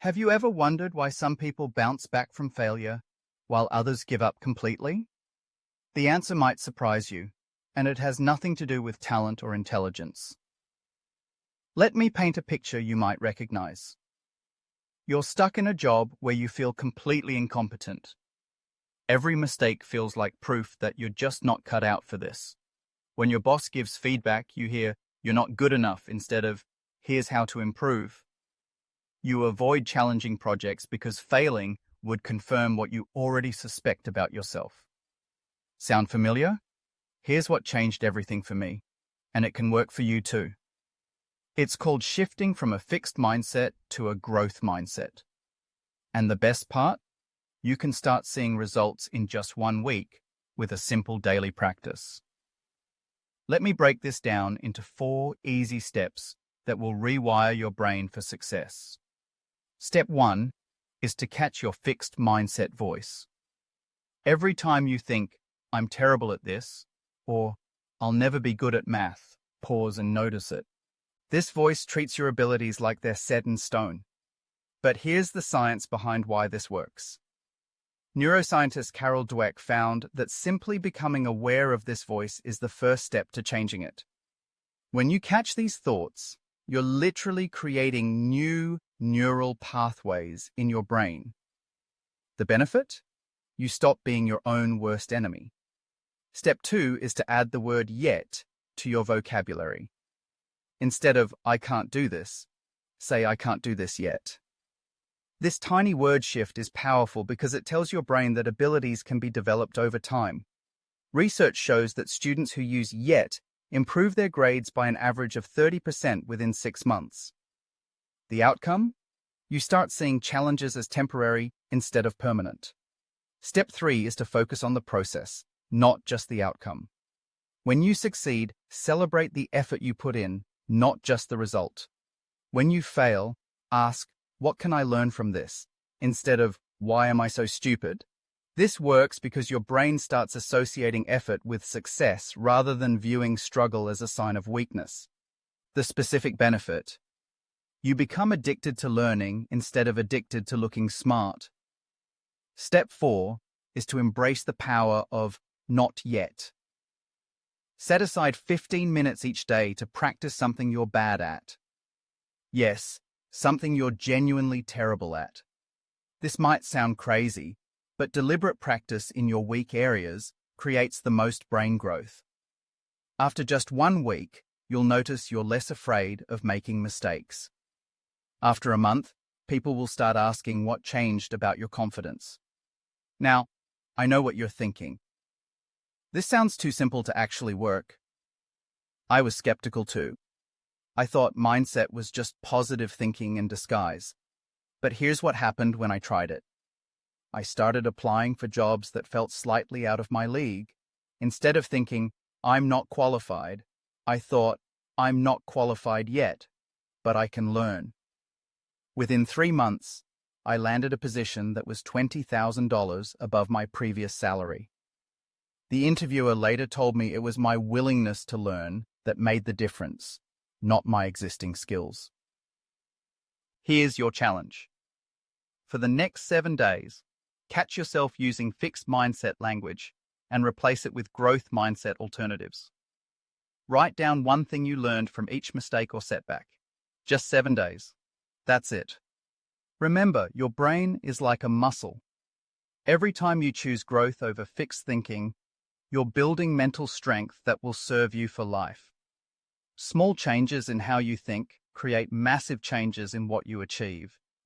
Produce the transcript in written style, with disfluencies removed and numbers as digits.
Have you ever wondered why some people bounce back from failure while others give up completely? The answer might surprise you, and it has nothing to do with talent or intelligence. Let me paint a picture you might recognize. You're stuck in a job where you feel completely incompetent. Every mistake feels like proof that you're just not cut out for this. When your boss gives feedback, you hear, "You're not good enough," instead of, "Here's how to improve." You avoid challenging projects because failing would confirm what you already suspect about yourself. Sound familiar? Here's what changed everything for me, and it can work for you too. It's called shifting from a fixed mindset to a growth mindset. And the best part? You can start seeing results in just 1 week with a simple daily practice. Let me break this down into 4 easy steps that will rewire your brain for success. Step 1 is to catch your fixed mindset voice. Every time you think, "I'm terrible at this," or "I'll never be good at math," pause and notice it. This voice treats your abilities like they're set in stone. But here's the science behind why this works. Neuroscientist Carol Dweck found that simply becoming aware of this voice is the first step to changing it. When you catch these thoughts, you're literally creating new neural pathways in your brain. The benefit? You stop being your own worst enemy. Step 2 is to add the word "yet" to your vocabulary. Instead of "I can't do this," say "I can't do this yet." This tiny word shift is powerful because it tells your brain that abilities can be developed over time. Research shows that students who use "yet" improve their grades by an average of 30% within 6 months. The outcome? You start seeing challenges as temporary instead of permanent. Step 3 is to focus on the process, not just the outcome. When you succeed, celebrate the effort you put in, not just the result. When you fail, ask, "What can I learn from this?" instead of, "Why am I so stupid?" This works because your brain starts associating effort with success rather than viewing struggle as a sign of weakness. The specific benefit: you become addicted to learning instead of addicted to looking smart. Step 4 is to embrace the power of "not yet." Set aside 15 minutes each day to practice something you're bad at. Yes, something you're genuinely terrible at. This might sound crazy, but deliberate practice in your weak areas creates the most brain growth. After just 1 week, you'll notice you're less afraid of making mistakes. After a month, people will start asking what changed about your confidence. Now, I know what you're thinking. This sounds too simple to actually work. I was skeptical too. I thought mindset was just positive thinking in disguise. But here's what happened when I tried it. I started applying for jobs that felt slightly out of my league. Instead of thinking, "I'm not qualified," I thought, "I'm not qualified yet, but I can learn." Within 3 months, I landed a position that was $20,000 above my previous salary. The interviewer later told me it was my willingness to learn that made the difference, not my existing skills. Here's your challenge. For the next 7 days, catch yourself using fixed mindset language and replace it with growth mindset alternatives. Write down one thing you learned from each mistake or setback. Just 7 days. That's it. Remember, your brain is like a muscle. Every time you choose growth over fixed thinking, you're building mental strength that will serve you for life. Small changes in how you think create massive changes in what you achieve.